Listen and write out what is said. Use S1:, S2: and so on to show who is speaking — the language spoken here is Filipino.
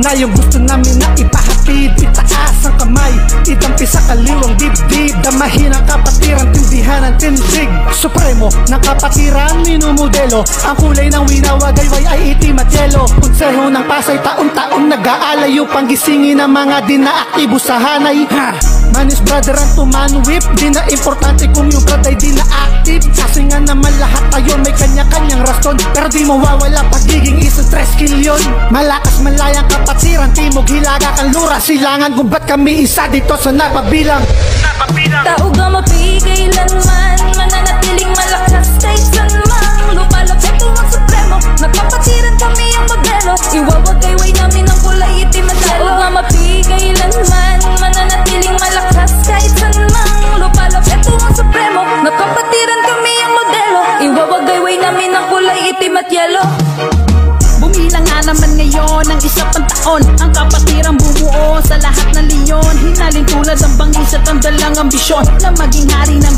S1: na yung gusto namin na ipahatid. Itaas ang kamay, itampi sa kaliwang dibdib. Damahin ang kapatiran, tindihan ang tindig. Supremo ng kapatiran, minumodelo. Ang kulay ng winawagayway ay itim at yelo. Konseho ng Pasay, taon-taon nag-aalayo. Panggisingin ng mga di na-aktibo sa hanay. Manis brother ang tumanwip, di na importante kung yung brad ay di na-active. Kasi nga naman lahat tayo may kanya-kanyang rason, pero di mawawala pagiging isang 3 kilyon. Malakas malayang kapatiran, timog, hilaga, kanlura, silangan. Kung ba't kami isa dito sa napabilang.
S2: Tao ka mapi kailanman, mananatiling malakas kahit saan mang lupalapit tuwang supremo. Nagpapatiran kami ang modelo, iwawagayway namin ang kulay itim at yelo. Tao ka mapi kailanman, mananatiling malakas kahit saan mang lupalapit tuwang supremo. Nagpapatiran kami ang modelo, iwawagayway namin ang kulay itim at yelo. Bumilang nga naman ngayon ang isa pang taon, ang kapatirang bumuo sa lahat ng leon. Hinalin tulad ang bangis at ang dalang ambisyon na maging hari ng